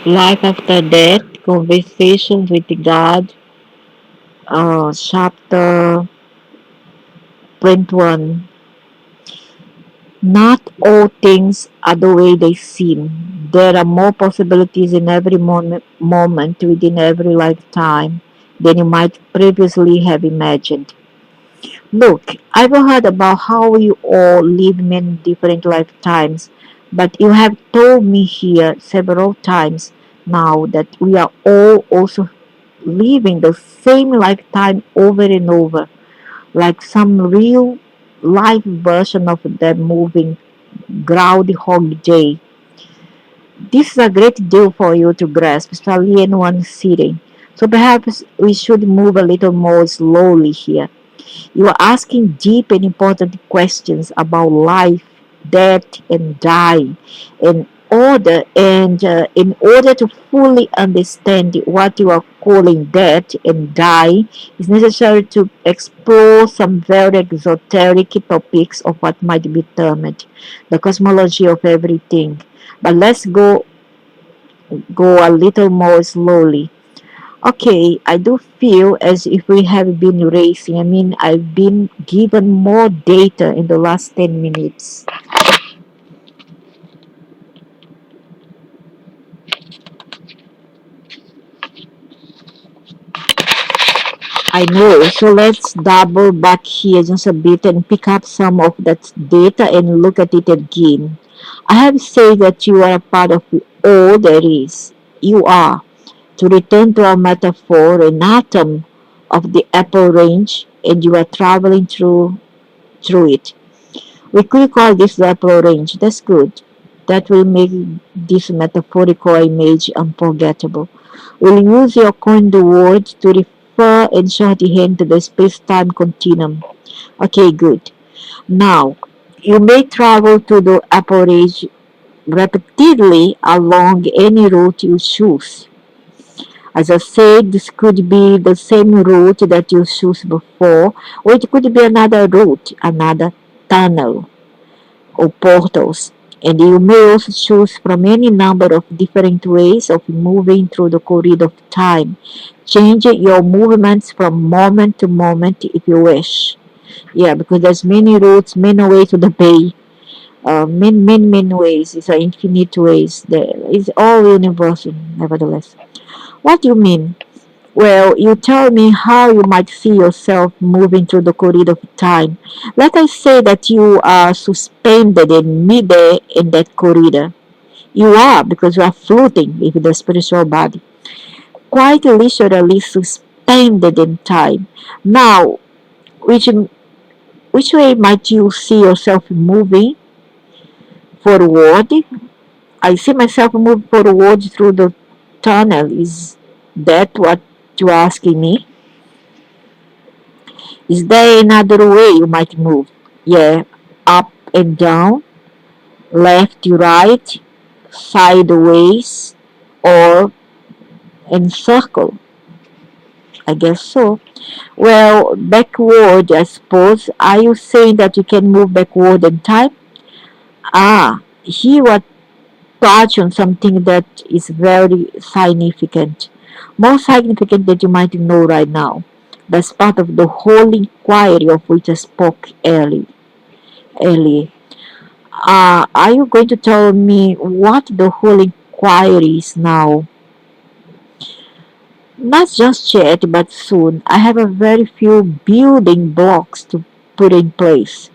Life after death, conversation with God, chapter 21. Not all things are the way they seem. There are more possibilities in every moment within every lifetime than you might previously have imagined. Look, I've heard about how you all live many different lifetimes, but you have told me here several times now that we are all also living the same lifetime over and over, like some real life version of that moving Groundhog Day. This is a great deal for you to grasp, especially in one sitting. So perhaps we should move a little more slowly here. You are asking deep and important questions about life, death, and dying. In order to fully understand what you are calling death and dying, it's necessary to explore some very exoteric topics of what might be termed the cosmology of everything. But let's go a little more slowly. Okay, I do feel as if we have been racing. I mean, I've been given more data in the last 10 minutes. I know, so let's double back here just a bit and pick up some of that data and look at it again. I have said that you are a part of all there is. You are. To return to our metaphor, an atom of the apple range, and you are traveling through it. We could call this the apple range. That's good. That will make this metaphorical image unforgettable. We'll use your coined word to refer in shorthand to the space-time continuum. Okay, good. Now, you may travel to the apple range repeatedly along any route you choose. As I said, this could be the same route that you chose before, or it could be another route, another tunnel or portals. And you may also choose from any number of different ways of moving through the corridor of time, changing your movements from moment to moment if you wish. Yeah, because there's many routes, many ways to the bay, many ways. It's infinite ways. It's all universal, nevertheless. What do you mean? Well, you tell me how you might see yourself moving through the corridor of time. Let us say that you are suspended in midair in that corridor. You are, because you are floating with the spiritual body, quite literally suspended in time. Now, which which way might you see yourself moving forward? I see myself move forward through the tunnel. Is that what you're asking me? Is there another way you might move? Yeah, up and down, left to right, sideways, or in circle. I guess so. Well, backward, I suppose. Are you saying that you can move backward in time? Ah, here what touch on something that is very significant. More significant than you might know right now. That's part of the whole inquiry of which I spoke earlier. Are you going to tell me what the whole inquiry is now? Not just yet, but soon. I have a very few building blocks to put in place.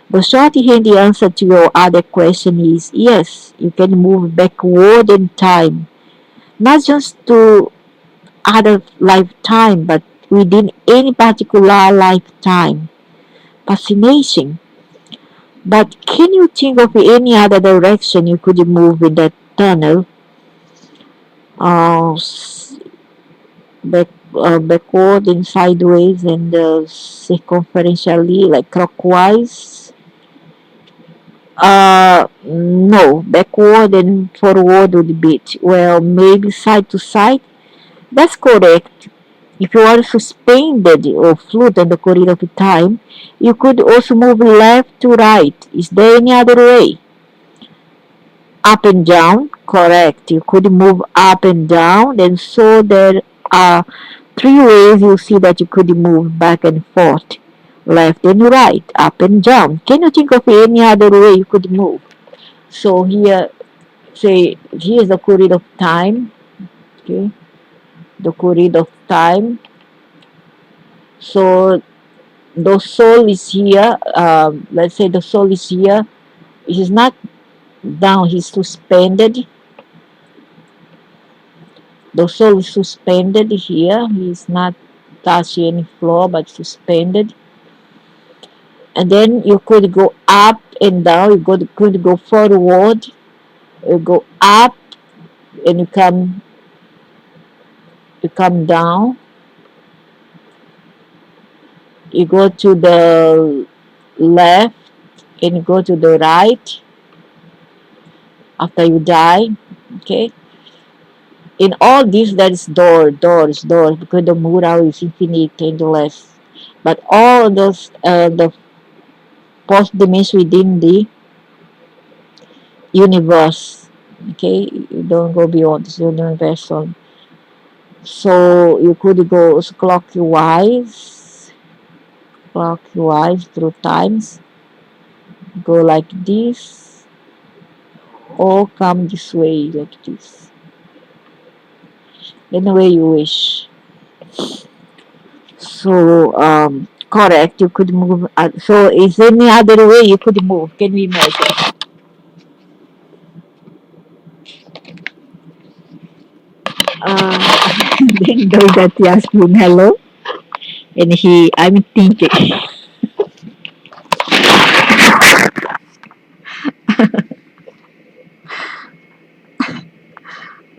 The short handy answer to your other question is yes, you can move backward in time. Not just to other lifetime, but within any particular lifetime. Fascinating. But can you think of any other direction you could move in that tunnel? Uh, s- Backward and sideways and circumferentially, like clockwise? No, backward and forward would be it. Well, maybe side to side. That's correct. If you are suspended or float on the corridor of time, you could also move left to right. Is there any other way? Up and down, Correct. You could move up and down, and so there are three ways you see that you could move back and forth, left and right, up and down. Can you think of any other way you could move? So here, say, here's the corridor of time. Okay, the corridor of time. So the soul is here. Let's say the soul is here. He's not down. He's suspended. The soul is suspended here. He's not touching any floor, but suspended. And then you could go up and down. Could go forward. You go up and you come down. You go to the left and you go to the right after you die. Okay. In all this, there is doors, because the mural is infinite, endless. But all those, the post dimension within the universe. Okay, you don't go beyond this universe. So you could go clockwise through times, go like this, or come this way like this. Any way you wish. So correct. You could move. So is there any other way you could move? Can we imagine? Then though that he asked him hello, and I'm thinking.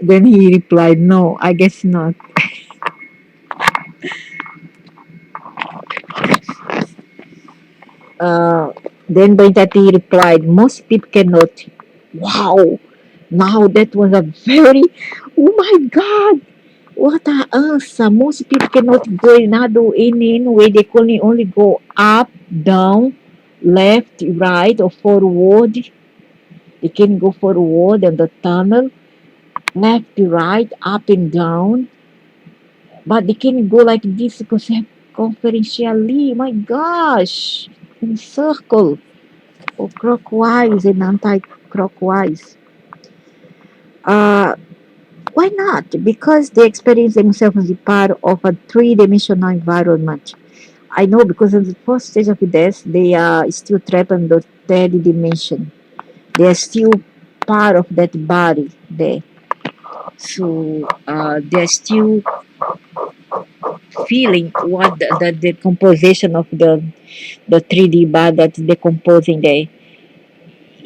Then he replied, no, I guess not. Uh, then Bhaitati replied, most people cannot. Wow, now that was a very, oh my God, what an answer. Most people cannot go in any way. They can only go up, down, left, right, or forward. They can go forward in the tunnel, left, right, up and down. But they can go like this because circumferentially. My gosh, in circle or clockwise and anti-clockwise. Uh, why not? Because they experience themselves as a part of a three-dimensional environment. I know because in the first stage of death, they are still trapped in the third dimension. They are still part of that body there. So they're still feeling what the composition of the 3D body that's decomposing there.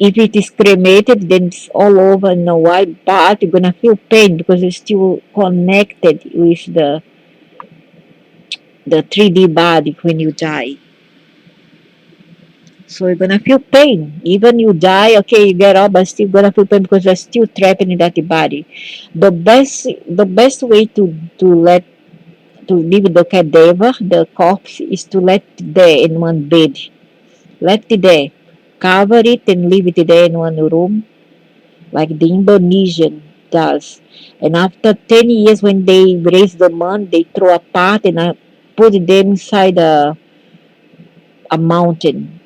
If it is cremated, then it's all over in a white, but you're gonna feel pain because it's still connected with the 3D body when you die. So you're gonna feel pain. Even you die, okay, you get up, but still gonna feel pain because you're still trapped in that body. The best way to leave the cadaver, the corpse, is to let it there in one bed. Let it there. Cover it and leave it there in one room, like the Indonesian does. And after 10 years, when they raise the man, they throw apart and put them inside a mountain,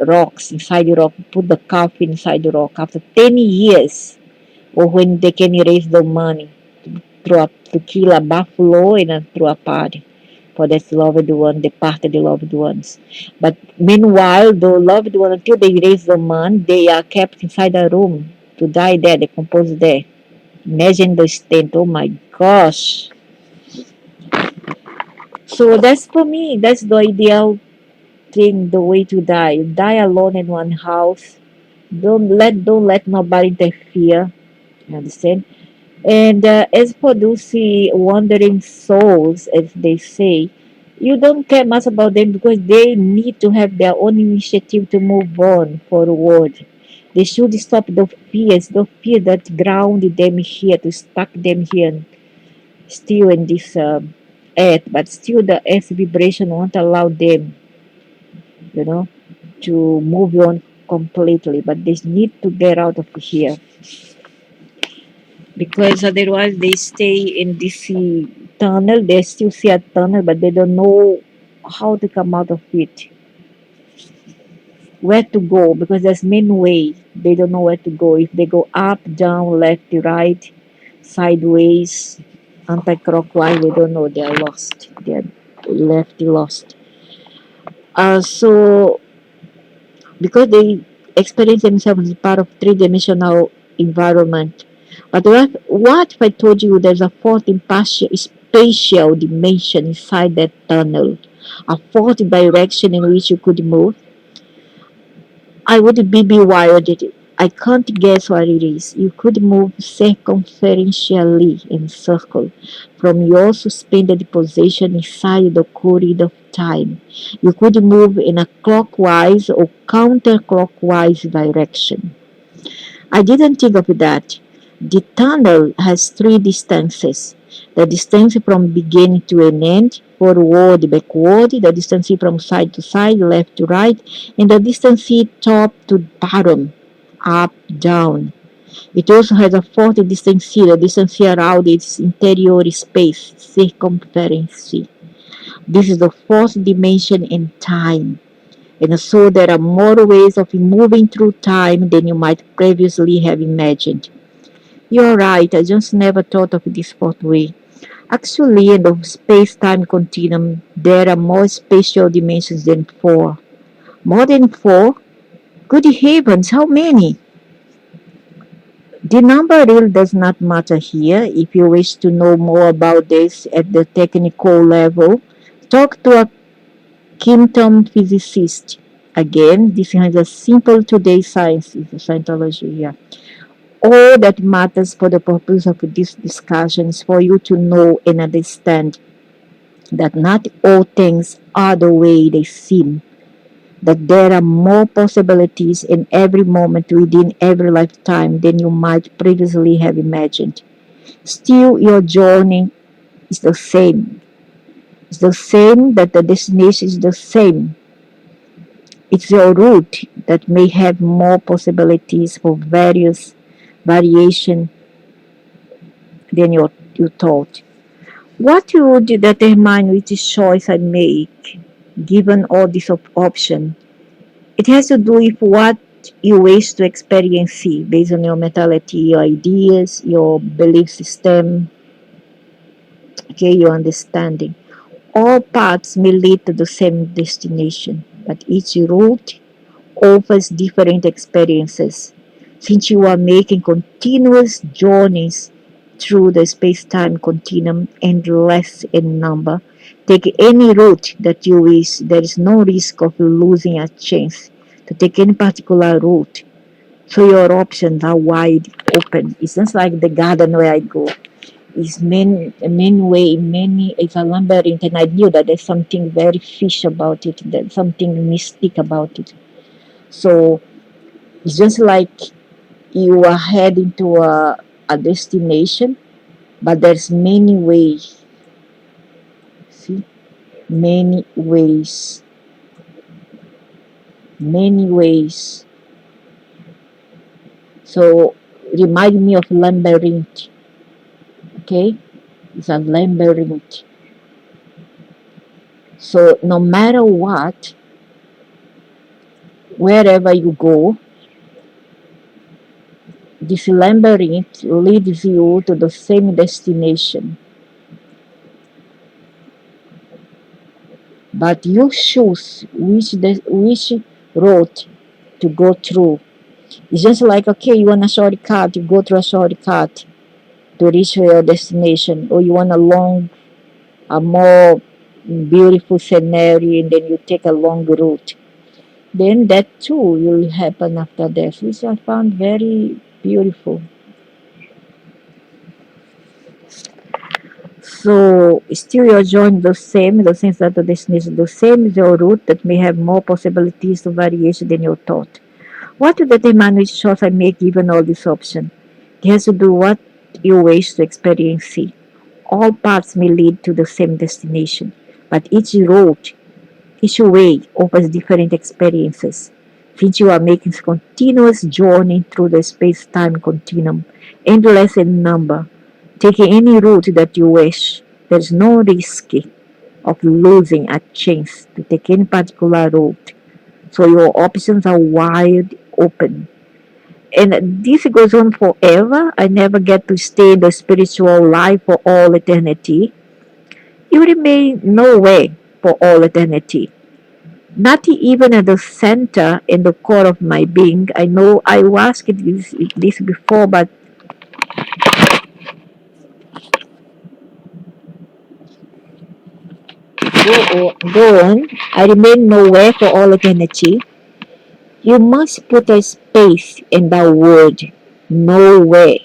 rocks inside the rock, put the coffin inside the rock. After 10 years, or when they can raise the money to kill a buffalo and throw a party for that loved one, departed loved ones. But meanwhile, the loved one, until they raise the man, they are kept inside a room to die there, decompose there. Imagine the state. Oh my gosh. So that's for me. That's the ideal thing, the way to die. Die alone in one house. Don't let nobody interfere. You understand? And as for those wandering souls, as they say, you don't care much about them because they need to have their own initiative to move on forward. They should stop the fear that ground them here, to stuck them here, still in this earth. But still, the earth vibration won't allow them, you know, to move on completely. But they need to get out of here. because otherwise they stay in this tunnel. They still see a tunnel, but they don't know how to come out of it, where to go, because there's many ways. They don't know where to go. If they go up, down, left, right, sideways, anti-clockwise, they don't know. They're lost. They're left lost. So because they experience themselves as part of three-dimensional environment. But what if I told you there's a fourth spatial dimension inside that tunnel, a fourth direction in which you could move? I would be bewildered. I can't guess what it is. You could move circumferentially in circle from your suspended position inside the corridor of time. You could move in a clockwise or counterclockwise direction. I didn't think of that. The tunnel has three distances. The distance from beginning to an end, forward, backward, the distance from side to side, left to right, and the distance top to bottom, up, down. It also has a fourth distance, the distance around its interior space, circumference. This is the fourth dimension in time. And so there are more ways of moving through time than you might previously have imagined. You're right, I just never thought of this fourth way. Actually, in the space-time continuum, there are more spatial dimensions than four. More than four? Good heavens, how many? The number really does not matter here. If you wish to know more about this at the technical level, talk to a quantum physicist. Again, this is a simple today science, is Scientology here. All that matters for the purpose of this discussion is for you to know and understand that not all things are the way they seem, that there are more possibilities in every moment within every lifetime than you might previously have imagined. Still, your journey is the same. It's the same, that the destination is the same. It's your route that may have more possibilities for various variation than you thought. What would determine which choice I make given all these options? It has to do with what you wish to experience see based on your mentality, your ideas, your belief system, okay, your understanding. All paths may lead to the same destination, but each route offers different experiences. Since you are making continuous journeys through the space-time continuum, endless in number, take any route that you wish. There is no risk of losing a chance to take any particular route. So your options are wide open. It's just like the garden where I go. It's it's a labyrinth, and I knew that there's something very fish about it, there's something mystic about it. So it's just like you are heading to a destination, but there's many ways. See, many ways, many ways. So remind me of labyrinth. Okay, it's a labyrinth. So no matter what, wherever you go, this labyrinth leads you to the same destination. But you choose which road to go through. It's just like, okay, you want a shortcut, you go through a shortcut to reach your destination, or you want a more beautiful scenery, and then you take a long route. Then that too will happen after death, which I found very beautiful. So still your journey the same, in the sense that the destination is the same as your route that may have more possibilities of variation than you thought. What will determine which choice I make given all these options? It has to do what you wish to experience. See. All paths may lead to the same destination, but each road, each way offers different experiences. since you are making a continuous journey through the space-time continuum, endless in number, taking any route that you wish. There is no risk of losing a chance to take any particular route. So your options are wide open. And this goes on forever. I never get to stay in the spiritual life for all eternity. You remain nowhere for all eternity. Not even at the center and the core of my being. I know I asked this before, but go on. I remain nowhere for all eternity. You must put a space in that word, nowhere,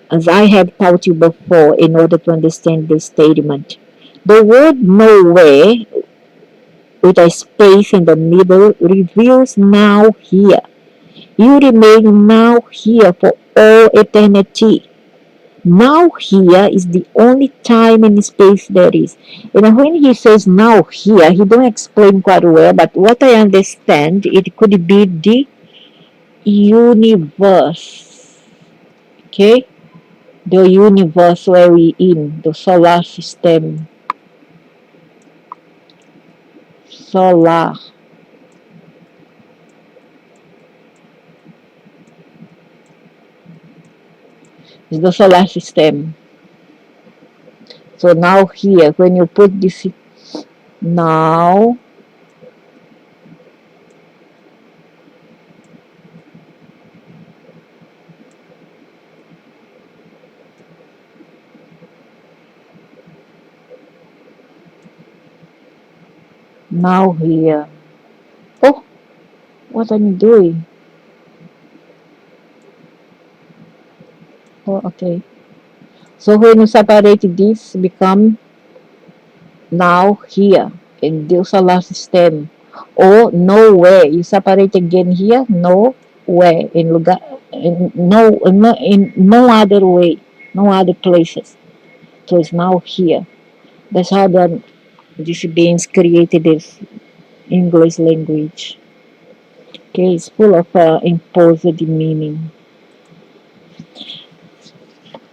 as I have taught you before in order to understand this statement. The word nowhere with a space in the middle reveals now here. You remain now here for all eternity. Now here is the only time and space there is. And when he says now here, he don't explain quite well, but what I understand, it could be the universe. Okay? The universe where we in, the solar system. Solar. Is the solar system. So now here, when you put this now, now here. Oh, what am I doing? Oh, okay. So when you separate this, become now here in the solar system. Or nowhere. You separate again here, nowhere. In no other way, no other places. So it's now here. That's how these beings created this English language. Okay, it's full of imposed meaning.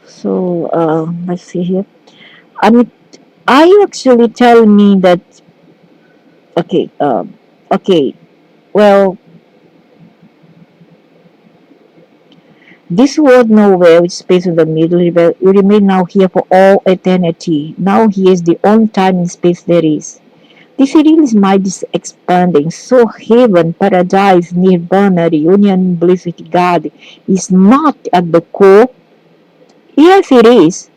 So let's see here. I mean, are you actually telling me that? Okay, okay. Well, this word nowhere, which space in the middle, will remain now here for all eternity. Now here is the only time and space there is. This really mind is expanding. So heaven, paradise, nirvana, reunion, bliss with God is not at the core. Yes, it is.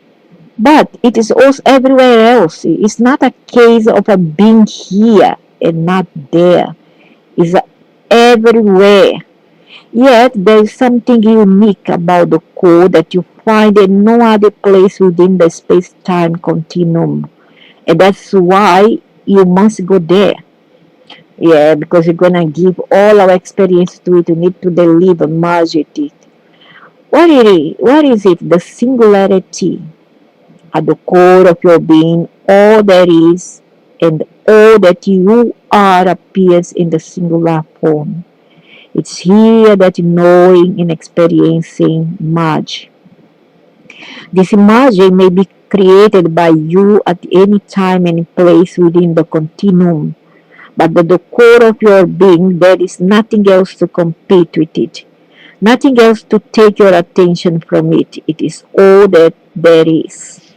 But it is also everywhere else. It's not a case of a being here and not there. It's everywhere. Yet there is something unique about the core that you find in no other place within the space-time continuum. And that's why you must go there. Yeah, because you're gonna give all our experience to it. You need to deliver, merge it. What is it? The singularity at the core of your being, all there is and all that you are appears in the singular form. It's here that knowing and experiencing merge. This merging may be created by you at any time and place within the continuum, but at the core of your being, there is nothing else to compete with it, nothing else to take your attention from it. It is all that there is.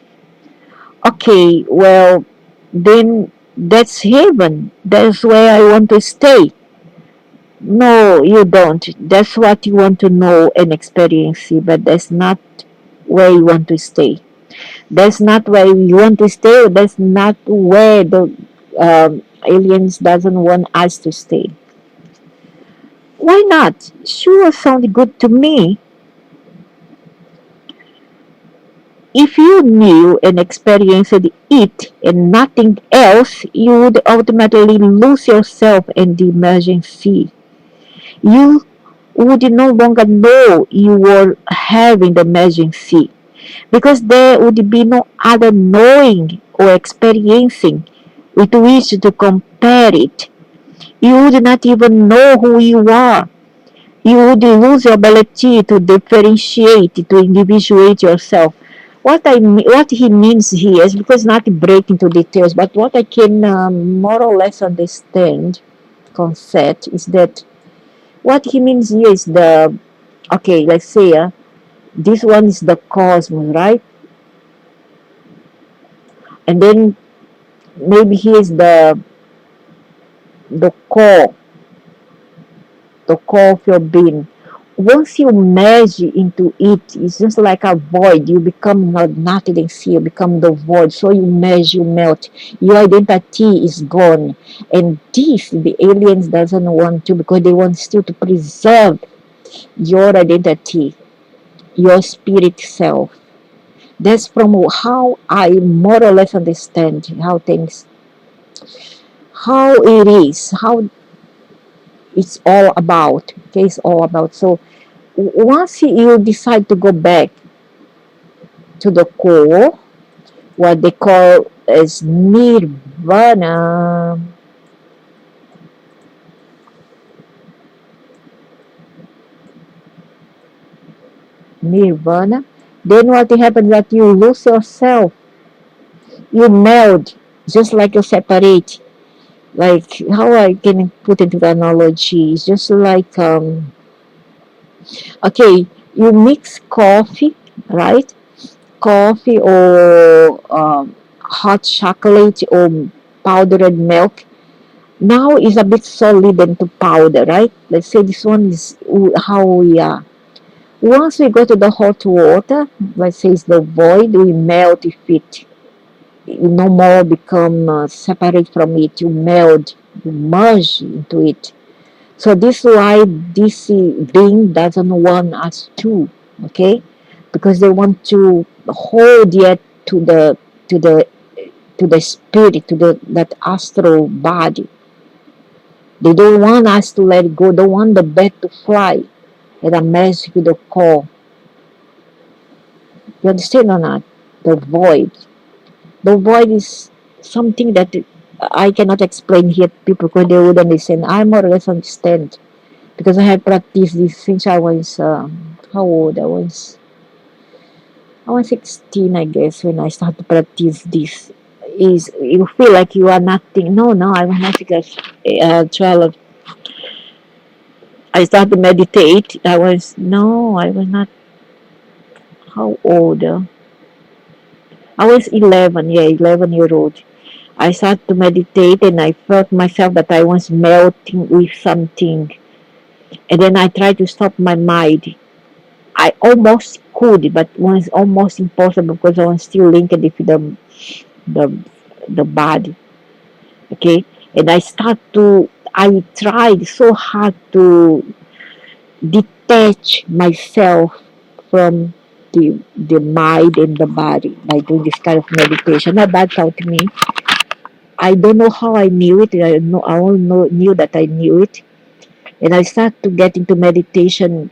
Okay, well, then that's heaven. That's where I want to stay. No, you don't. That's what you want to know and experience, but that's not where you want to stay. That's not where you want to stay. That's not where the aliens doesn't want us to stay. Why not? Sure, sounds good to me. If you knew and experienced it and nothing else, you would ultimately lose yourself in the emerging sea. You would no longer know you were having the emerging sea because there would be no other knowing or experiencing with which to compare it. You would not even know who you are. You would lose your ability to differentiate, to individuate yourself. What he means here is because not to break into details, but what I can more or less understand, concept is that what he means here is the okay. Let's say this one is the cosmos, right? And then maybe he is the core, the core of your being. Once you merge into it, it's just like a void. You become not nothing. See, you become the void. So you merge, you melt. Your identity is gone, and this the aliens doesn't want to because they want still to preserve your identity, your spirit self. That's from how I more or less understand how things, how it is, how it's all about. Okay, it's all about. So once you decide to go back to the core, what they call as nirvana, nirvana, then what happens that you lose yourself, you meld, just like you separate. Like how I can put into the analogy, it's just like okay, you mix coffee, right? Coffee or hot chocolate or powdered milk. Now is a bit solid into powder, right? Let's say this one is how we are. Once we go to the hot water, let's say it's the void, we melt it. You no more become separate from it. You meld, you merge into it. So this is why this being doesn't want us to, okay? Because they want to hold yet to the to the to the spirit, to the that astral body. They don't want us to let it go. They want the bird to fly and a mess with the call. You understand or not? The void. The void is something that I cannot explain here to people because they would understand. I more or less understand because I have practiced this since I was how old? I was 16, I guess, when I started to practice this. Is you feel like you are nothing? No, no, I was not because 12. I started to meditate. I was not. How old? I was 11, yeah, 11-year old. I started to meditate and I felt myself that I was melting with something. And then I tried to stop my mind. I almost could, but it was almost impossible because I was still linked with the, the body. Okay? And I tried so hard to detach myself from the mind and the body by doing this kind of meditation. Not bad count me. I don't know how I knew it. I only knew that I knew it. And I started to get into meditation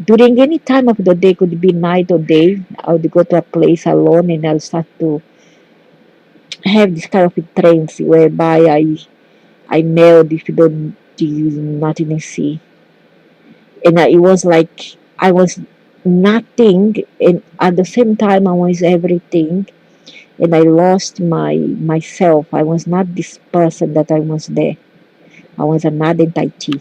during any time of the day, could be night or day. I would go to a place alone and I'll start to have this kind of a trance whereby I meld if you don't use nothing and see. And it was like I was nothing and at the same time I was everything and I lost myself. I was not this person that I was there. I was another entity.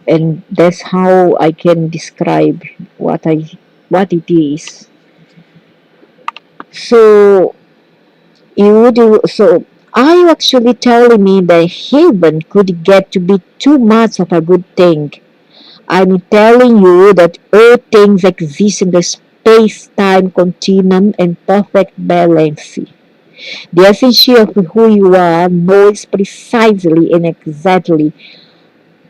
And that's how I can describe what it is. So so are you actually telling me that heaven could get to be too much of a good thing? I'm telling you that all things exist in the space-time continuum in perfect balance. The essence of who you are knows precisely and exactly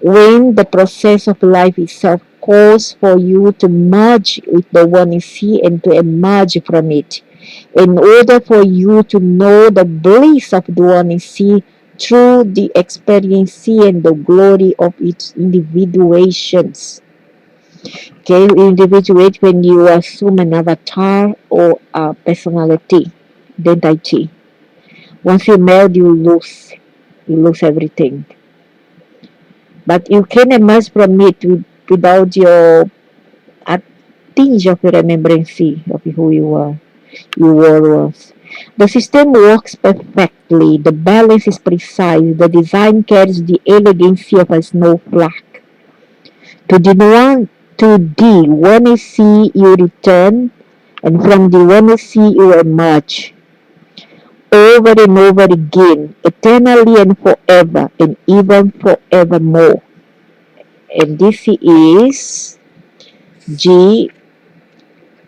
when the process of life itself calls for you to merge with the one you see and to emerge from it, in order for you to know the bliss of the one you see through the experience and the glory of its individuations. Okay, you individuate when you assume an avatar or a personality, identity. Once you melt, you lose everything. But you can emerge from it without your a tinge of remembrance of who you were was. The system works perfectly. The balance is precise. The design carries the elegancy of a snowflake. To the one to the one sea you return, and from the one sea you emerge. Over and over again, eternally and forever, and even forevermore. And this is G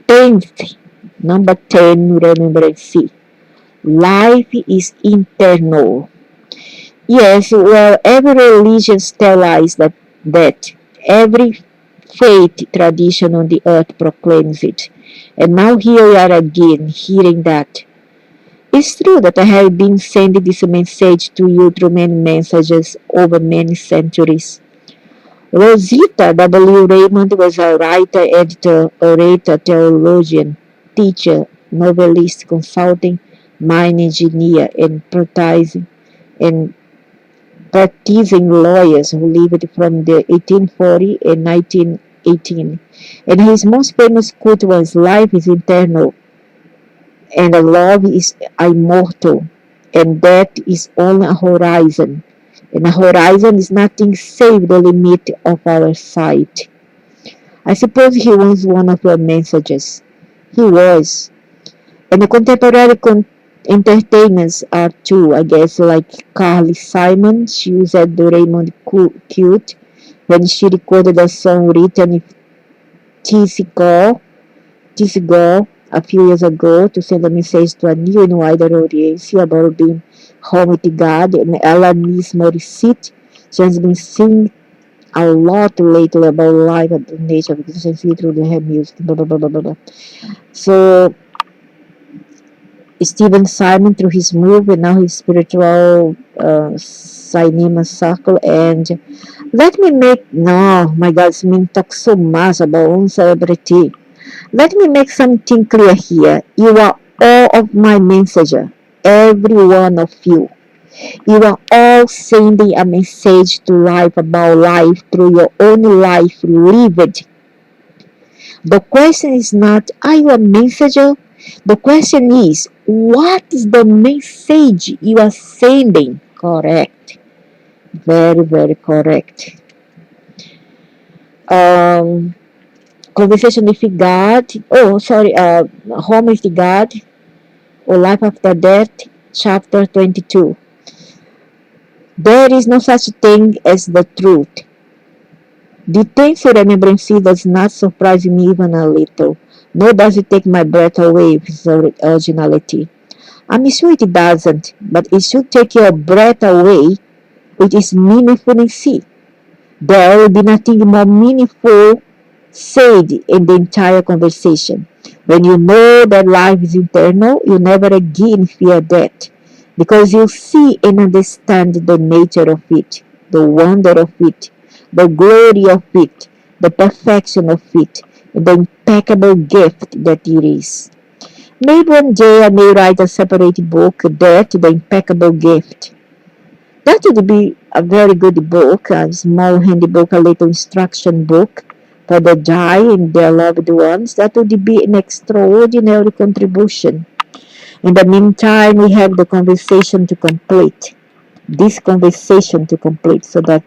10th, number 10, remember C. Life is internal. Yes, well, every religion tells us that every faith tradition on the earth proclaims it. And now here we are again, hearing that. It's true that I have been sending this message to you through many messages over many centuries. Rosita W. Raymond was a writer, editor, orator, theologian, teacher, novelist, consulting, mine engineer, and practicing lawyers who lived from the 1840 and 1918. And his most famous quote was, "Life is eternal, and love is immortal, and death is only a horizon. And a horizon is nothing save the limit of our sight." I suppose he was one of your messages. He was. And the contemporary entertainers are too, I guess, like Carly Simon. She used the Raymond Cute when she recorded a song written with Tizzy Gore a few years ago to send a message to a new and wider audience about being home with God. And Alanis Morissette, she has been singing a lot lately about life and the nature of existence through her music. Blah, blah, blah, blah, blah. So Stephen Simon through his move and now his spiritual cinema circle. And let me make, no, my God, I mean, talk so much about own celebrity. Let me make something clear here. You are all of my messenger, every one of you. You are all sending a message to life about life through your own life lived. The question is not, are you a messenger? The question is, what is the message you are sending? Correct. Very, very correct. Um, Conversation with God. Oh, sorry. Home with God or Life After Death, chapter 22. There is no such thing as the truth. The things you remembrance does not surprise me even a little, nor does it take my breath away with its originality. I'm sure it doesn't, but it should take your breath away with its meaningfulness. There will be nothing more meaningful said in the entire conversation. When you know that life is eternal, you never again fear death, because you see and understand the nature of it, the wonder of it, the glory of it, the perfection of it, and the impeccable gift that it is. Maybe one day I may write a separate book, Death, the Impeccable Gift. That would be a very good book, a small handy book, a little instruction book for the die and their loved ones. That would be an extraordinary contribution. In the meantime, we have the conversation to complete. This conversation to complete so that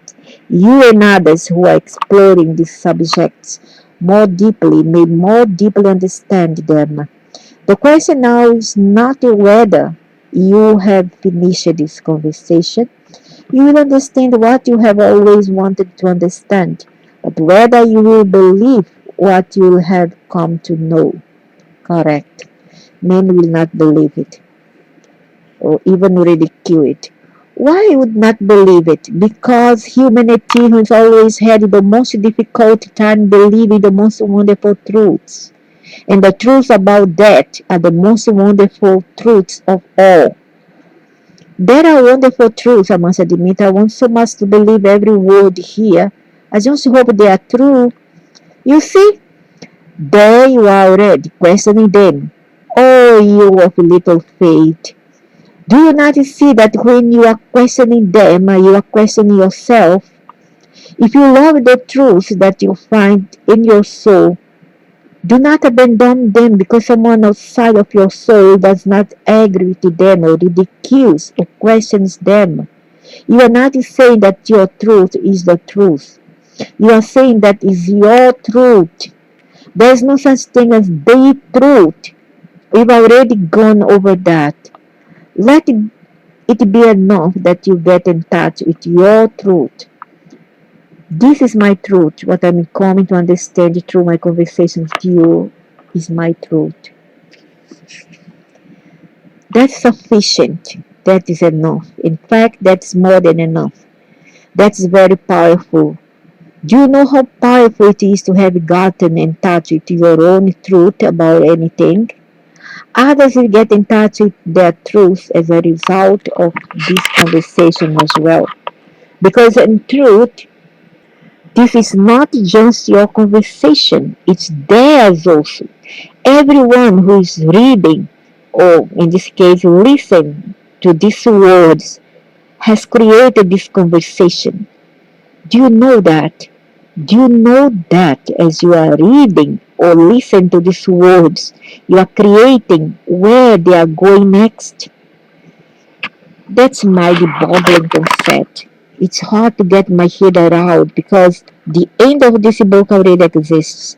you and others who are exploring these subjects more deeply may more deeply understand them. The question now is not whether you have finished this conversation. You will understand what you have always wanted to understand, but whether you will believe what you have come to know. Correct. Men will not believe it or even ridicule it. Why would not believe it? Because humanity has always had the most difficult time believing the most wonderful truths. And the truths about that are the most wonderful truths of all. There are wonderful truths, I must admit. I want so much to believe every word here. I just hope they are true. You see, there you are already, questioning them. Oh, you of little faith. Do you not see that when you are questioning them, you are questioning yourself? If you love the truth that you find in your soul, do not abandon them because someone outside of your soul does not agree to them or ridicules or questions them. You are not saying that your truth is the truth. You are saying that is your truth. There is no such thing as the truth. We've already gone over that. Let it be enough that you get in touch with your truth. This is my truth. What I'm coming to understand through my conversation with you is my truth. That's sufficient. That is enough. In fact, that's more than enough. That's very powerful. Do you know how powerful it is to have gotten in touch with your own truth about anything? Others will get in touch with their truth as a result of this conversation as well. Because in truth, this is not just your conversation, it's theirs also. Everyone who is reading, or in this case, listen to these words, has created this conversation. Do you know that? Do you know that as you are reading or listen to these words, you are creating where they are going next? That's mind-boggling concept. It's hard to get my head around because the end of this book already exists.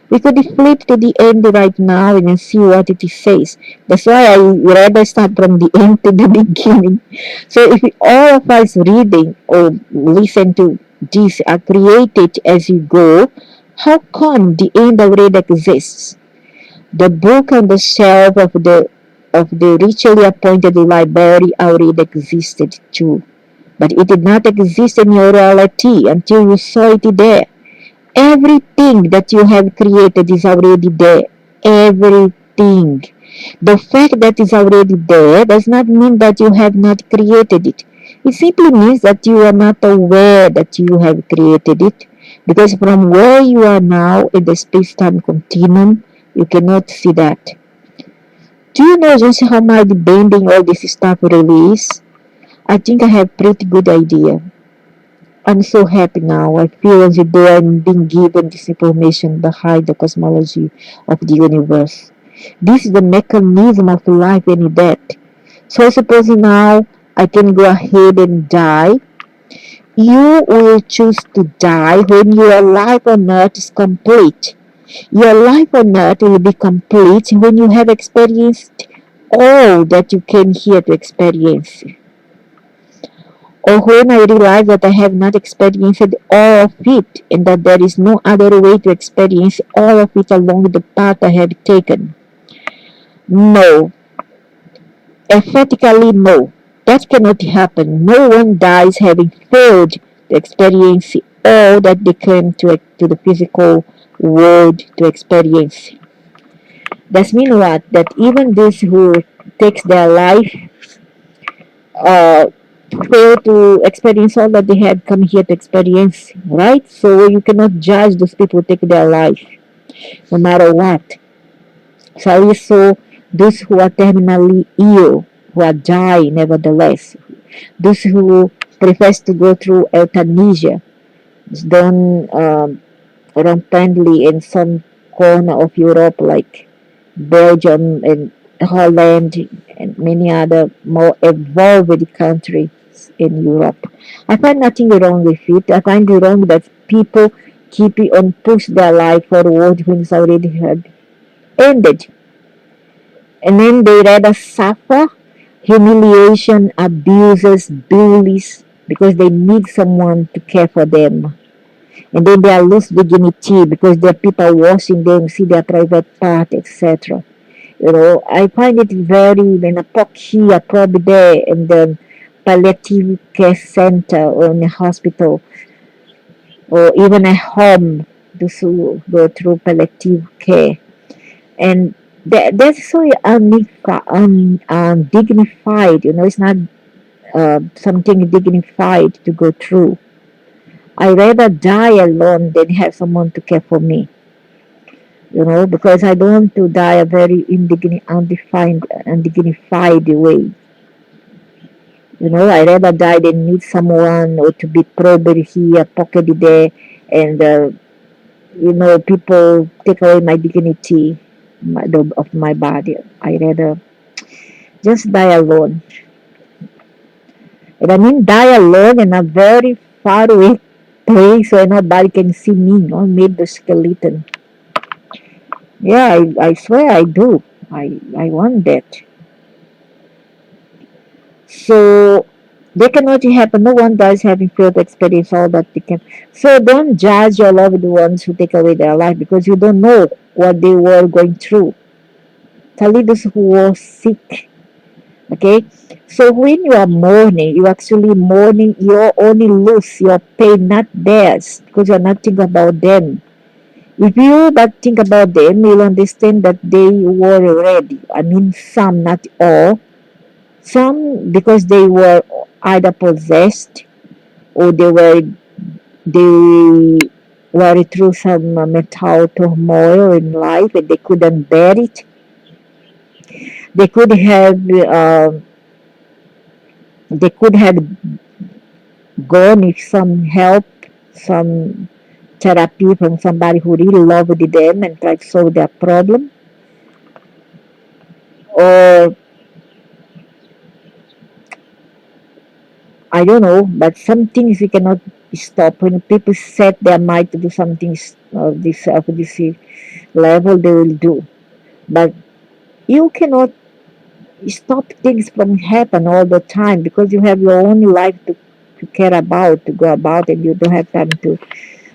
We could flip to the end right now and see what it says. That's why I rather start from the end to the beginning. So if all of us reading or listen to this are created as you go, how come the end already exists? The book on the shelf of the richly appointed library already existed too. But it did not exist in your reality until you saw it there. Everything that you have created is already there. Everything. The fact that it's already there does not mean that you have not created it. It simply means that you are not aware that you have created it. Because from where you are now in the space-time continuum, you cannot see that. Do you know just how much bending all this stuff really is? I think I have pretty good idea. I'm so happy now. I feel as though I'm being given this information behind the cosmology of the universe. This is the mechanism of life and death. So suppose now I can go ahead and die. You will choose to die when your life on earth is complete. Your life on earth will be complete when you have experienced all that you came here to experience. Or when I realize that I have not experienced all of it and that there is no other way to experience all of it along the path I have taken. No, emphatically no. That cannot happen. No one dies having failed to experience all that they came to the physical world to experience. That means what? That even those who takes their life uh, fail to experience all that they had come here to experience, right? So you cannot judge those people who take their life, no matter what. So also those who are terminally ill, who are dying nevertheless, those who prefers to go through euthanasia, it's done rampantly in some corner of Europe like Belgium and Holland and many other more evolved countries in Europe. I find nothing wrong with it. I find it wrong that people keep on push their life forward when it's already had ended. And then they rather suffer humiliation, abuses, bullies because they need someone to care for them. And then they are lose dignity because there are people watching them, see their private part, etc. I find it very when a poke here, probably there in the palliative care center or in a hospital or even a home to go through palliative care. And that's so undignified, it's not something dignified to go through. I rather die alone than have someone to care for me, because I don't want to die a very undignified way. I rather die than meet someone or to be probed here, pocketed there, and people take away my dignity of my body. I rather just die alone. And I mean die alone in a very far away place where nobody can see me, made the skeleton. Yeah, I swear I do. I want that. So they cannot happen. No one does having failed to experience all that they can. So don't judge your loved ones who take away their life because you don't know what they were going through. Tell those who were sick. Okay? So when you are mourning, you actually mourning your only loss, your pain, not theirs, because you're not thinking about them. If you but think about them, you'll understand that they were ready. I mean, some, not all. Some because they were either possessed or they were through some mental turmoil in life and they couldn't bear it. They could have they could have gone with some help, some therapy from somebody who really loved them and tried to solve their problem. Or I don't know, but some things you cannot stop. When people set their mind to do something of this level, they will do. But you cannot stop things from happen all the time because you have your own life to care about, to go about, and you don't have time to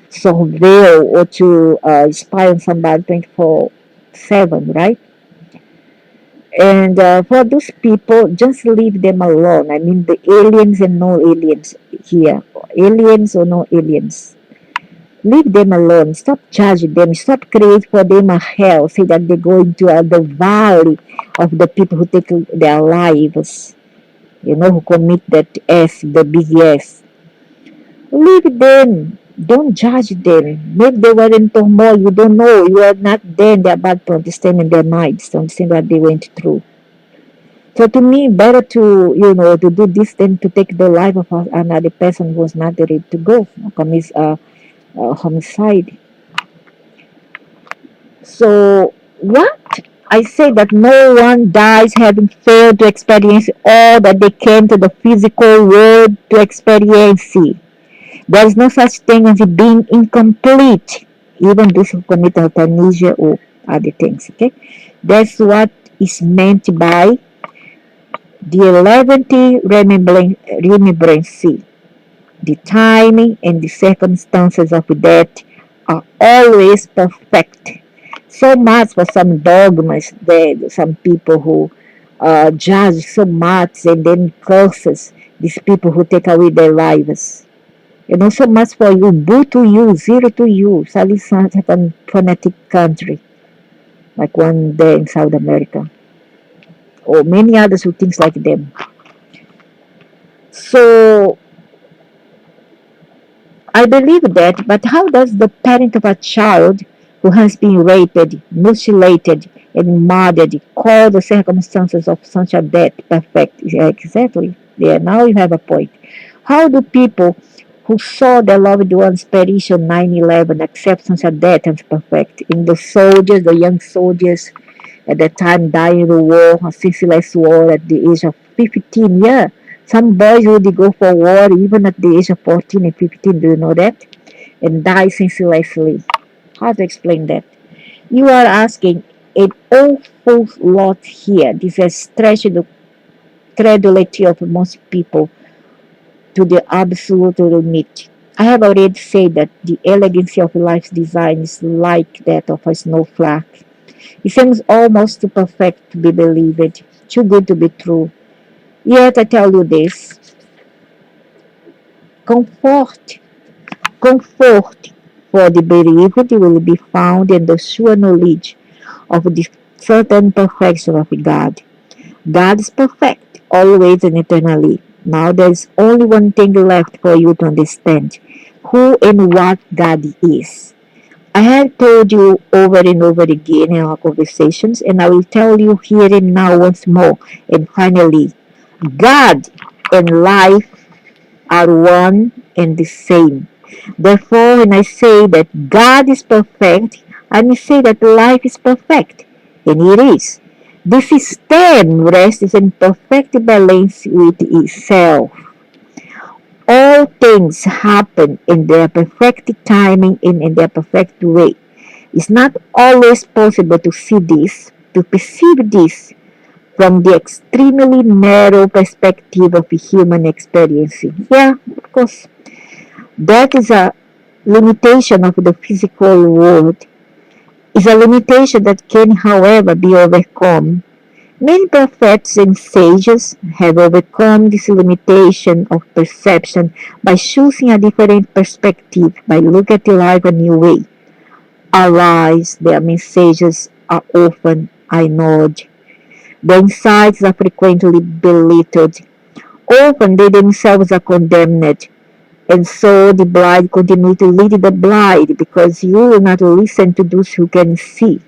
surveil or to spy on somebody 24/7, right? And for those people, just leave them alone. I mean, the aliens and no aliens here, aliens or no aliens. Leave them alone. Stop judging them. Stop creating for them a hell. Say that they go into the valley of the people who take their lives. Who commit that S, the big S. Leave them. Don't judge them. Maybe they were in turmoil. You don't know. You are not there. They're about to understand in their minds, to understand what they went through. So to me, better to do this than to take the life of another person who was not ready to go, commit homicide. So what? I say that no one dies having failed to experience all that they came to the physical world to experience. There is no such thing as being incomplete, even those who commit euthanasia or other things. Okay, that's what is meant by the 11th remembrance. The timing and the circumstances of death are always perfect. So much for some dogmas that some people who judge so much and then curses these people who take away their lives. So much for you, boo to you, zero to you. Sadly, certain phonetic country, like one there in South America, or many others who thinks like them. So I believe that, but how does the parent of a child who has been raped, mutilated, and murdered call the circumstances of such a death perfect? Yeah, exactly. Yeah, now you have a point. How do people who saw their loved ones perish on 9/11 accept such a death as perfect? In the soldiers, the young soldiers at that time dying in the war, a senseless war at the age of 15. Yeah, some boys would go for war even at the age of 14 and 15. Do you know that? And die senselessly. How to explain that? You are asking an awful lot here. This has stretched the credulity of most people to the absolute limit. I have already said that the elegancy of life's design is like that of a snowflake. It seems almost too perfect to be believed, too good to be true. Yet I tell you this, comfort, comfort for the bereaved will be found in the sure knowledge of the certain perfection of God. God is perfect, always and eternally. Now there is only one thing left for you to understand, who and what God is. I have told you over and over again in our conversations, and I will tell you here and now once more. And finally, God and life are one and the same. Therefore, when I say that God is perfect, I may say that life is perfect, and it is. The system rests in perfect balance with itself. All things happen in their perfect timing and in their perfect way. It's not always possible to see this, to perceive this from the extremely narrow perspective of human experiencing. Yeah, of course. That is a limitation of the physical world. Is a limitation that can, however, be overcome. Many prophets and sages have overcome this limitation of perception by choosing a different perspective, by looking at life a new way. Our lies, their messages are often ignored. Their insights are frequently belittled. Often they themselves are condemned. And so the blind continue to lead the blind because you will not listen to those who can see.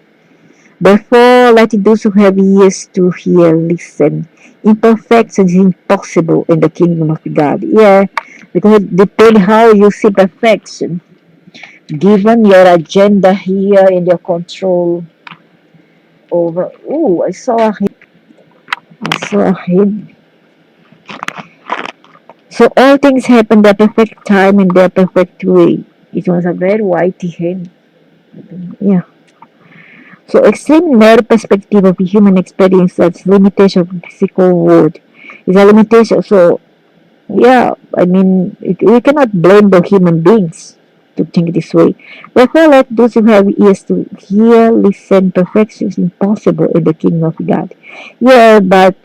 Therefore, let those who have ears to hear listen. Imperfection is impossible in the kingdom of God. Yeah, because it depends how you see perfection. Given your agenda here and your control over. Oh, I saw a head. So all things happen their perfect time and their perfect way. It was a very whitey head. Yeah. So extreme narrow perspective of human experience that's limitation of physical world is a limitation. So yeah, I mean we cannot blame the human beings to think this way. Therefore, let those who have ears to hear, listen. Perfection is impossible in the kingdom of God. Yeah, but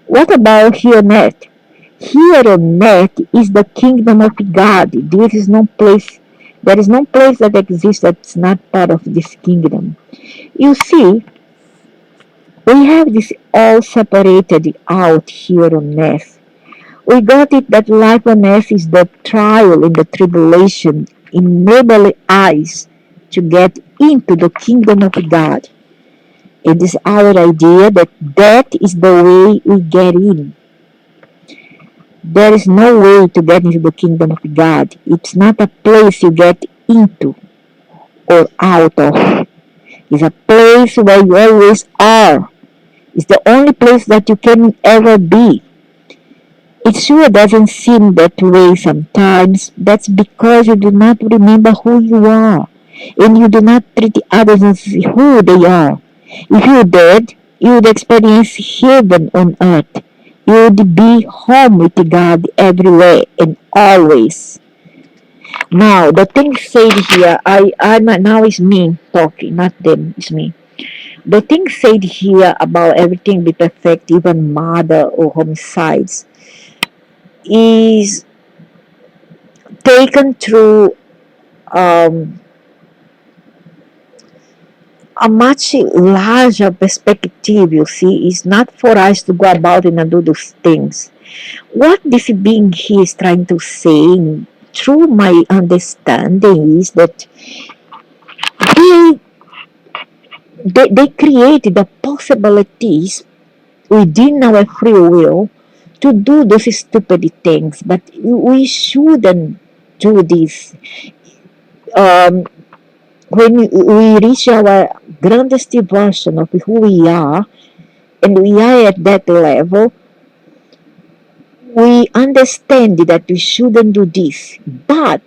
what about here on earth? Here on earth is the kingdom of God. There is no place. There is no place that exists that's not part of this kingdom. You see, we have this all separated out here on earth. We got it that life on earth is the trial and the tribulation, enable eyes to get into the kingdom of God. It is our idea that that is the way we get in. There is no way to get into the kingdom of God. It's not a place you get into or out of. It's a place where you always are. It's the only place that you can ever be. It sure doesn't seem that way sometimes. That's because you do not remember who you are. And you do not treat others as who they are. If you did, you would experience heaven on earth. You would be home with God everywhere and always. Now, the thing said here, I'm now is me talking, not them, it's me. The thing said here about everything be perfect, even murder or homicides, is taken through um, a much larger perspective, you see. It's not for us to go about and do those things. What this being here is trying to say, through my understanding, is that they, they create the possibilities within our free will to do those stupid things, but we shouldn't do this. Um, when we reach our grandest version of who we are, and we are at that level, we understand that we shouldn't do this. But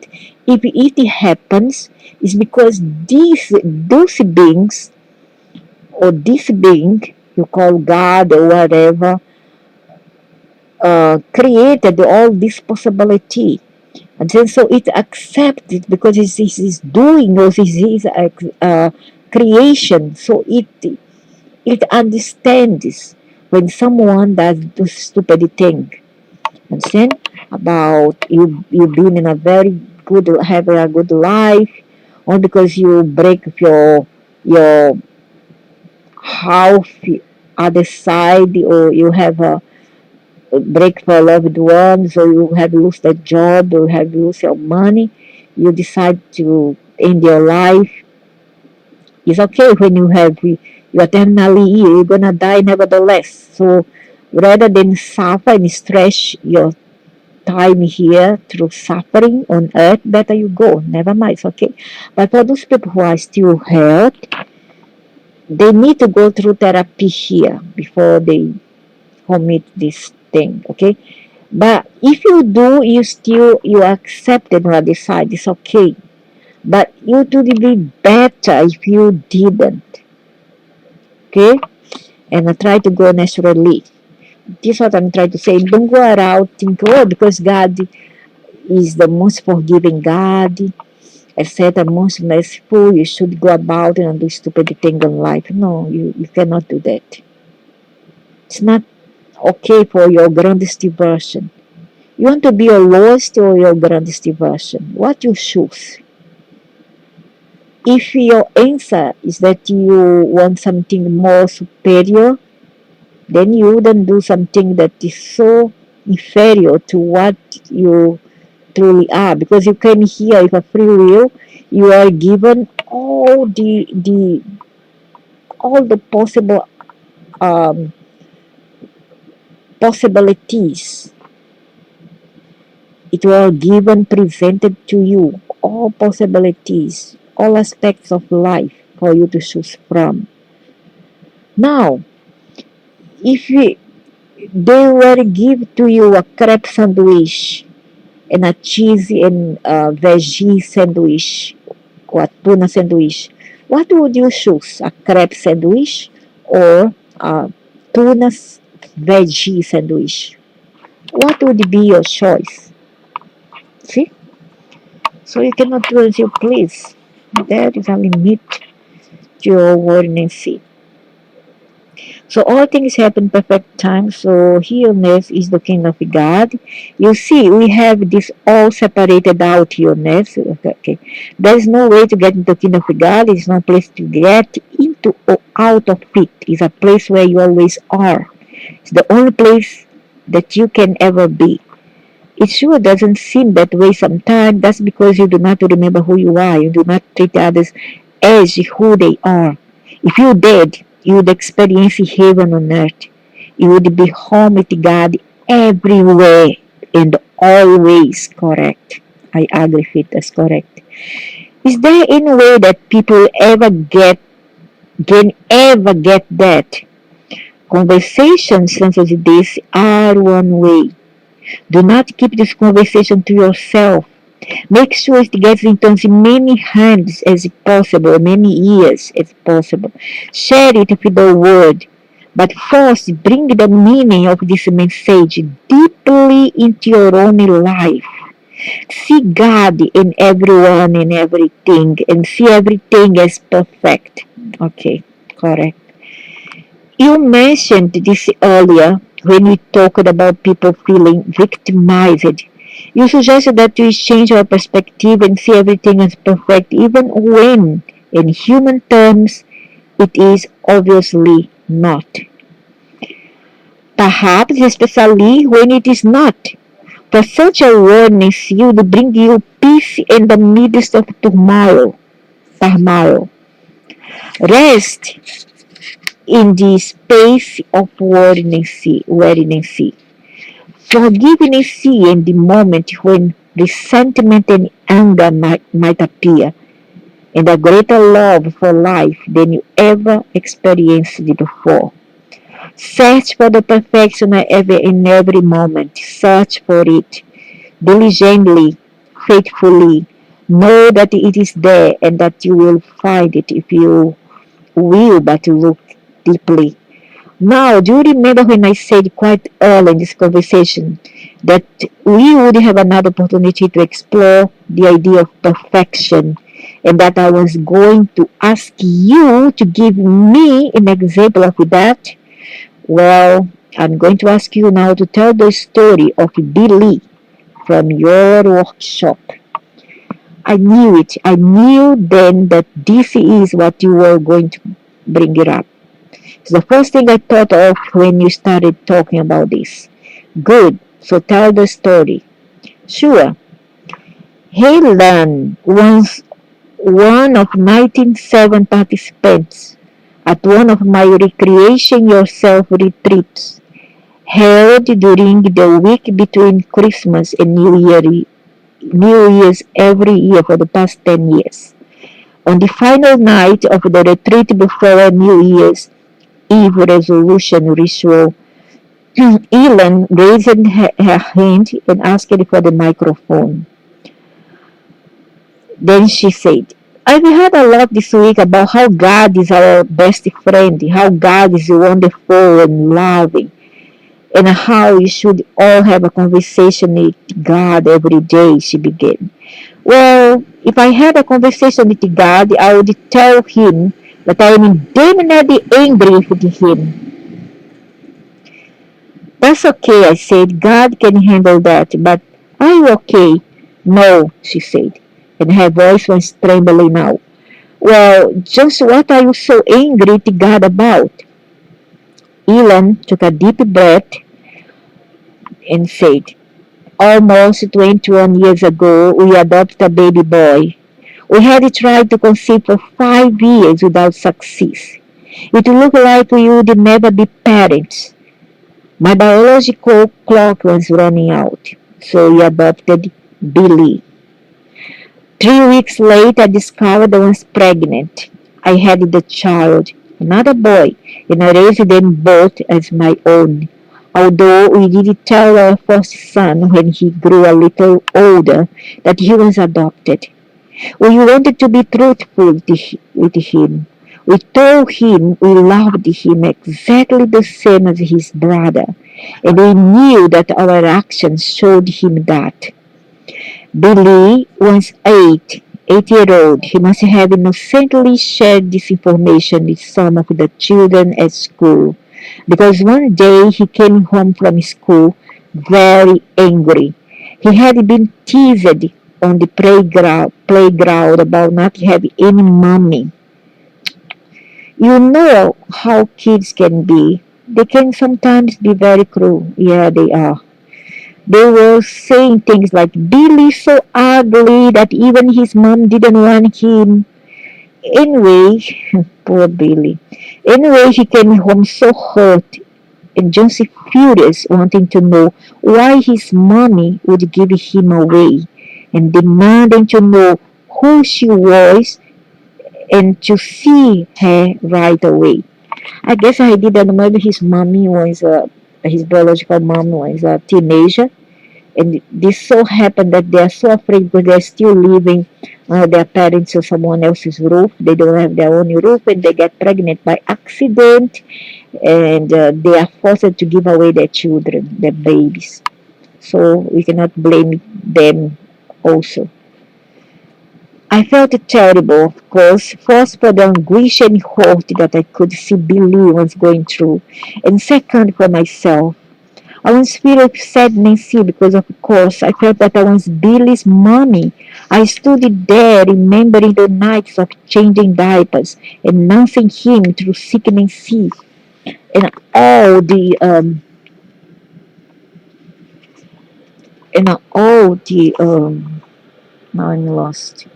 if it happens, it's because those beings, or this being you call God or whatever, created all this possibility. And then so it accepts it because it's doing or it's creation. So it understands when someone does this stupid thing. Understand? About you being in a very good, having a good life, or because you break your house other side, or you have a break for loved ones, or you have lost a job, or you have lost your money, you decide to end your life. It's okay when you have you're terminally ill, you're gonna die nevertheless. So Rather than suffer and stress your time here through suffering on earth, better you go. Never mind, it's okay. But for those people who are still hurt, they need to go through therapy here before they commit this thing, okay? But if you do, you accept and you decide it's okay. But it would be better if you didn't, okay? And I try to go naturally. This is what I'm trying to say. Don't go around thinking, oh, because God is the most forgiving God, etc., most merciful, you should go about and do stupid things in life. No, you cannot do that. It's not okay for your grandest version. You want to be your lowest or your grandest version? What you choose? If your answer is that you want something more superior, then you wouldn't do something that is so inferior to what you truly are, because you came here with a free will. You are given all the um, possibilities. It was given, presented to you, all possibilities, all aspects of life for you to choose from. Now, if they were give to you a crepe sandwich and a cheese and veggie sandwich or a tuna sandwich, what would you choose? A crepe sandwich or a tuna veggie sandwich? What would be your choice? See? So you cannot do as you please. There is a limit to your worthiness. So all things happen perfect time. So healness is the kingdom of God. You see, we have this all separated out healness. Okay. There is no way to get into the kingdom of God. There is no place to get into or out of it. It's a place where you always are. It's the only place that you can ever be. It sure doesn't seem that way sometimes. That's because you do not remember who you are. You do not treat others as who they are. If you did, you would experience heaven on earth. You would be home with God everywhere and always. Correct. I agree with it. That's correct. Is there any way that people can ever get that? Conversations such as this are one way. Do not keep this conversation to yourself. Make sure it gets into as many hands as possible, many ears as possible. Share it with the world. But first, bring the meaning of this message deeply into your own life. See God in everyone and everything, and see everything as perfect. Okay, correct. You mentioned this earlier when we talked about people feeling victimized. You suggested that we change our perspective and see everything as perfect, even when, in human terms, it is obviously not. Perhaps, especially when it is not. For such awareness would bring you peace in the midst of turmoil. Rest in the space of weariness. Forgiveness in the moment when resentment and anger might appear, and a greater love for life than you ever experienced before. Search for the perfection in every moment. Search for it diligently, faithfully. Know that it is there and that you will find it if you will but look deeply. Now, do you remember when I said quite early in this conversation that we would have another opportunity to explore the idea of perfection, and that I was going to ask you to give me an example of that? Well, I'm going to ask you now to tell the story of Billy from your workshop. I knew it. I knew then that this is what you were going to bring it up. It's the first thing I thought of when you started talking about this. Good. So tell the story. Sure. Helen was one of 1907 participants at one of my recreation yourself retreats, held during the week between Christmas and New Year's every year for the past 10 years. On the final night of the retreat before New Year's Eve resolution ritual, Ellen raised her hand and asked for the microphone. Then she said, I've heard a lot this week about how God is our best friend, how God is wonderful and loving, and how we should all have a conversation with God every day, she began. Well, if I had a conversation with God, I would tell him that I am indignantly angry with him. That's okay, I said. God can handle that, but are you okay? No, she said, and her voice was trembling now. Well, just what are you so angry to God about? Elon took a deep breath and said, almost 21 years ago, we adopted a baby boy. We had tried to conceive for 5 years without success. It looked like we would never be parents. My biological clock was running out, so we adopted Billy. 3 weeks later, I discovered I was pregnant. I had the child, another boy, and I raised them both as my own. Although we did tell our first son when he grew a little older that he was adopted. We wanted to be truthful with him. We told him we loved him exactly the same as his brother, and we knew that our actions showed him that. Billy was 8-year-old. He must have innocently shared this information with some of the children at school, because one day he came home from school very angry. He had been teased on the playground about not having any mommy. You know how kids can be. They can sometimes be very cruel. Yeah, they are. They were saying things like, Billy's so ugly that even his mom didn't want him. Anyway, poor Billy. Anyway, he came home so hurt and just furious, wanting to know why his mommy would give him away and demanding to know who she was and to see her right away. I guess I didn't know maybe his biological mom was a teenager, and this so happened that they are so afraid because they're still living their parents or someone else's roof. They don't have their own roof, and they get pregnant by accident, and they are forced to give away their children, their babies. So we cannot blame them also. I felt terrible, of course, first for the anguish and hurt that I could see Billy was going through, and second for myself. I was filled with sadness because, of course, I felt that I was Billy's mommy. I stood there remembering the nights of changing diapers and nursing him through sickening sea, and all the now I'm lost.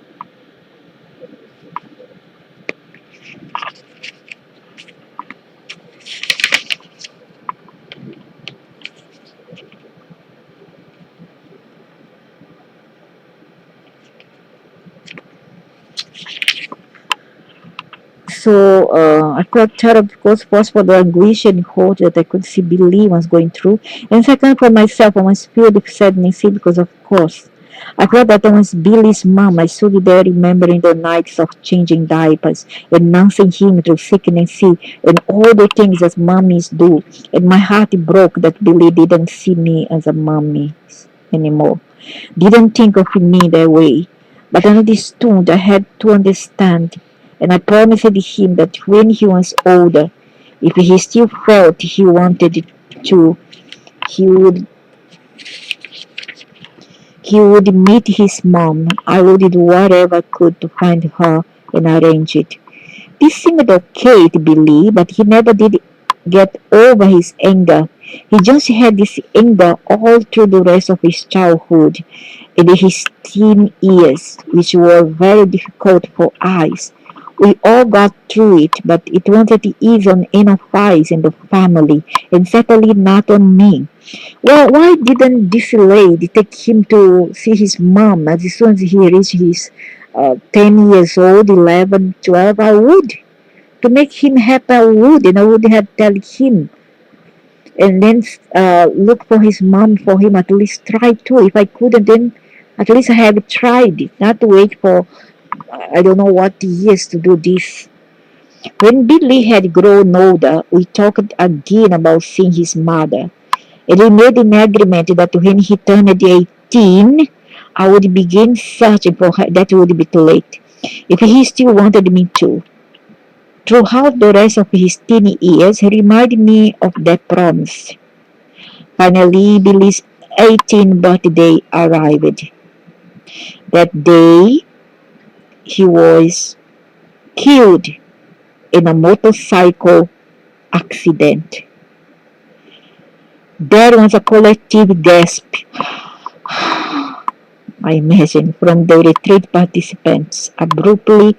So I felt terrible because first for the anguish and hurt that I could see Billy was going through, and second for myself, I was filled with sadness because, of course, I felt that I was Billy's mom. I stood there remembering the nights of changing diapers and nursing him through sickness and all the things that mommies do. And my heart broke that Billy didn't see me as a mommy anymore, didn't think of me that way. But I understood, I had to understand, and I promised him that when he was older, if he still felt he wanted to, he would he would meet his mom. I would do whatever I could to find her and arrange it. This seemed okay to Billy, but he never did get over his anger. He just had this anger all through the rest of his childhood and his teen years, which were very difficult for us. We all got through it, but it wasn't easy on any of us in the family, and certainly not on me. Well, why didn't this lady take him to see his mom as soon as he reached his 10 years old, 11, 12? I would. To make him happy, I would, and I would have tell him, and then look for his mom for him, at least try to. If I couldn't, then at least I have tried it, not to wait for I don't know what years to do this. When Billy had grown older, we talked again about seeing his mother, and we made an agreement that when he turned 18, I would begin searching for her. That would be too late, if he still wanted me to. Throughout the rest of his teen years, he reminded me of that promise. Finally, Billy's 18th birthday arrived. That day, he was killed in a motorcycle accident. There was a collective gasp, I imagine, from the retreat participants. Abruptly,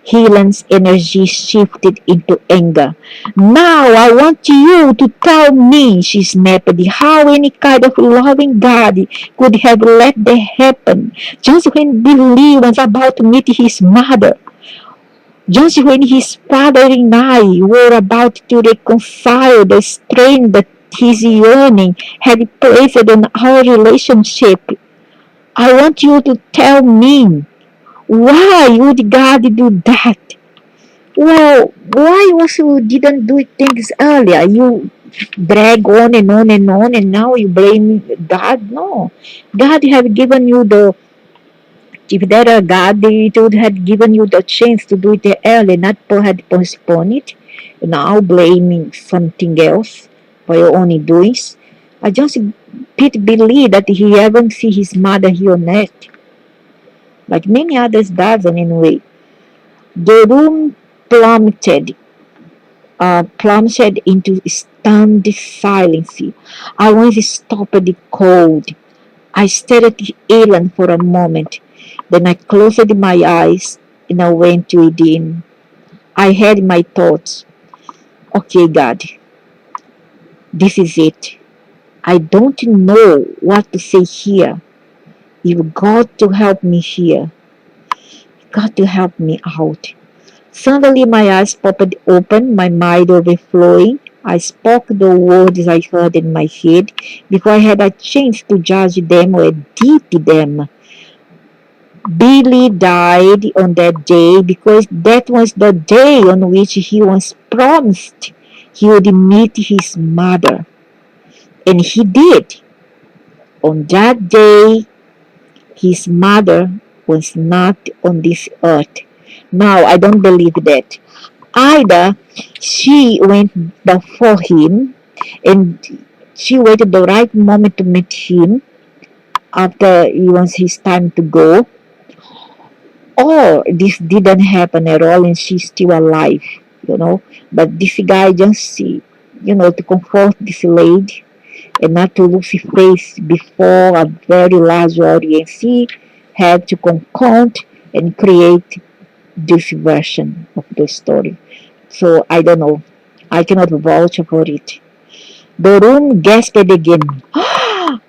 Helen's energy shifted into anger. Now I want you to tell me, she snapped, how any kind of loving God could have let that happen just when Billy was about to meet his mother. Just when his father and I were about to reconcile the strain that his yearning had placed on our relationship. I want you to tell me, why would God do that? Well, why also you didn't do things earlier? You drag on and on and on, and now you blame God? No. God have given you the if there a God, they would have given you the chance to do it early, not had postponed it. Now blaming something else for your own doings. I just Pete believe that he haven't seen his mother here on earth, like many others doesn't anyway. The room plummeted, plunged into stunned silence. I once stopped the cold. I stared at Ellen for a moment. Then I closed my eyes and I went within. I had my thoughts. Okay, God, this is it. I don't know what to say here. You've got to help me here. You've got to help me out. Suddenly my eyes popped open, my mind overflowing. I spoke the words I heard in my head before I had a chance to judge them or edit them. Billy died on that day because that was the day on which he was promised he would meet his mother. And he did. On that day, his mother was not on this earth. Now, I don't believe that. Either she went before him and she waited the right moment to meet him after it was his time to go, or this didn't happen at all and she's still alive, you know. But this guy just, to comfort this lady and not to lose his face before a very large audience, he had to concoct and create this version of the story. So I don't know. I cannot vouch for it. The room gasped again. I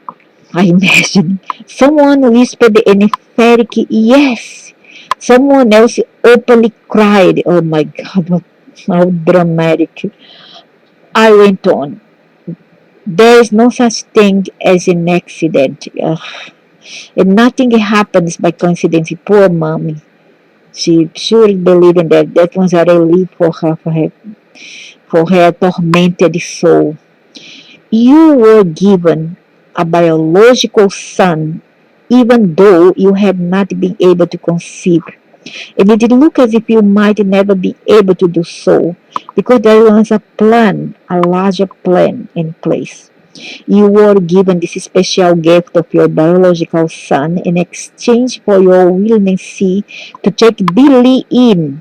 imagine. Someone whispered an emphatic yes. Someone else openly cried. Oh my God, what, how dramatic. I went on. There is no such thing as an accident. And nothing happens by coincidence. Poor mommy. She surely believed in that. That was a relief for her tormented soul. You were given a biological son, even though you had not been able to conceive. And it looked as if you might never be able to do so, because there was a plan, a larger plan in place. You were given this special gift of your biological son in exchange for your willingness to take Billy in,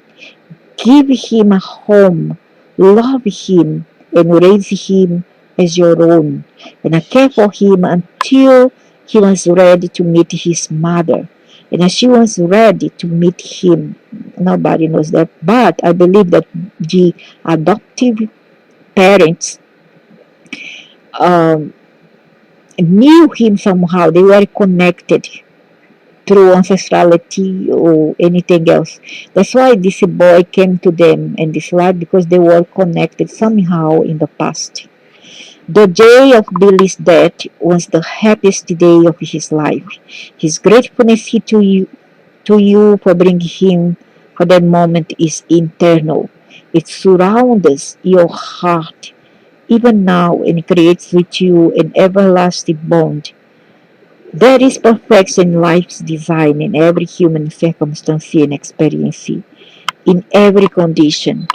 give him a home, love him, and raise him as your own, and I care for him until he was ready to meet his mother, and as she was ready to meet him. Nobody knows that. But I believe that the adoptive parents um, knew him somehow. They were connected through ancestrality or anything else. That's why this boy came to them in this life, because they were connected somehow in the past. The day of Billy's death was the happiest day of his life. His gratefulness to you for bringing him for that moment is internal. It surrounds your heart even now and creates with you an everlasting bond. There is perfection in life's design in every human circumstance and experience, in every condition.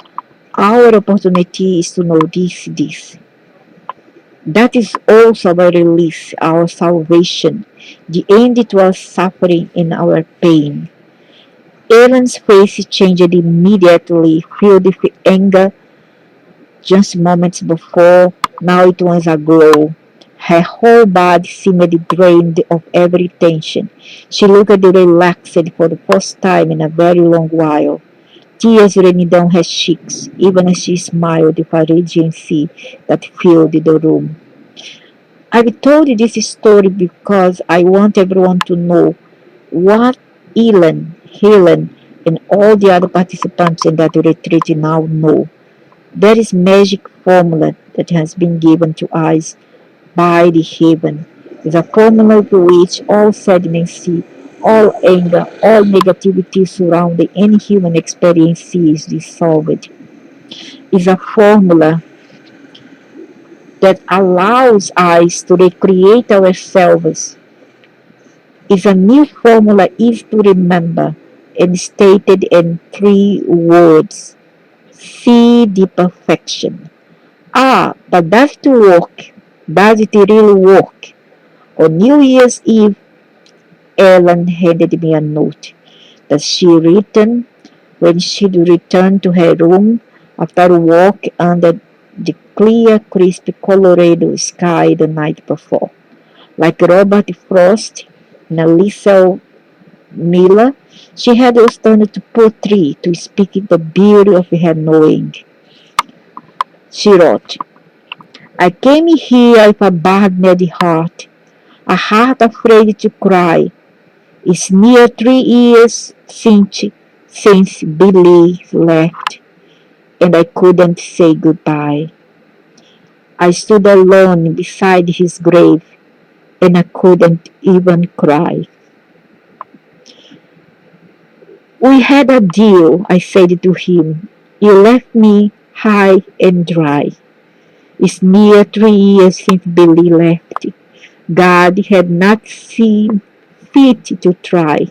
Our opportunity is to know this. That is also our release, our salvation. The end it was suffering and our pain. Ellen's face changed immediately, filled with anger just moments before. Now it was aglow. Her whole body seemed drained of every tension. She looked relaxed for the first time in a very long while. Tears running down her cheeks, even as she smiled with a radiancy that filled the room. I've told this story because I want everyone to know what Helen, and all the other participants in that retreat now know. There is magic formula that has been given to us by the heaven. It's a formula to which all sadness, all anger, all negativity surrounding any human experience is dissolved. It's a formula that allows us to recreate ourselves. It's a new formula easy to remember and stated in 3 words. See the perfection. Ah, but does it work? Does it really work? On New Year's Eve, Ellen handed me a note that she written when she'd returned to her room after a walk under the clear, crisp Colorado sky the night before. Like Robert Frost and Alyssa Miller, she had us turned to poetry to speak the beauty of her knowing. She wrote, I came here with a bad heart, a heart afraid to cry. It's near 3 years since Billy left, and I couldn't say goodbye. I stood alone beside his grave, and I couldn't even cry. We had a deal, I said to him. You left me high and dry. It's near 3 years since Billy left. God had not seen fit to try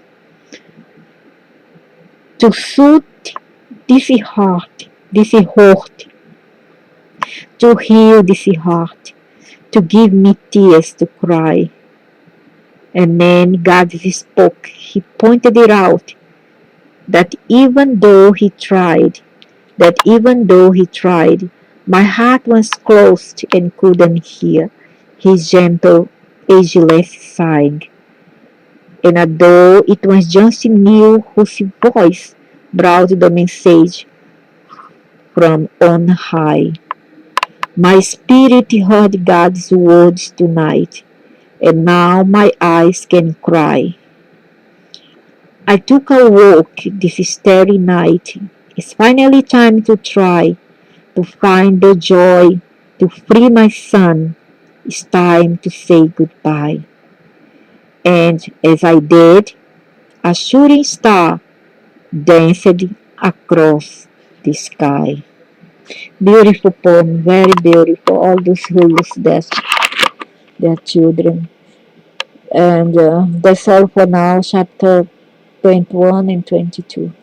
to soothe this heart, to heal this heart, to give me tears to cry. And then God spoke. He pointed it out that even though he tried, my heart was closed and couldn't hear his gentle, ageless sighing. And although it was just knew whose voice brought the message from on high. My spirit heard God's words tonight, and now my eyes can cry. I took a walk this starry night. It's finally time to try to find the joy, to free my son. It's time to say goodbye. And as I did, a shooting star danced across the sky. Beautiful poem, very beautiful. All those who lose their children. And that's all for now, chapter 21 and 22.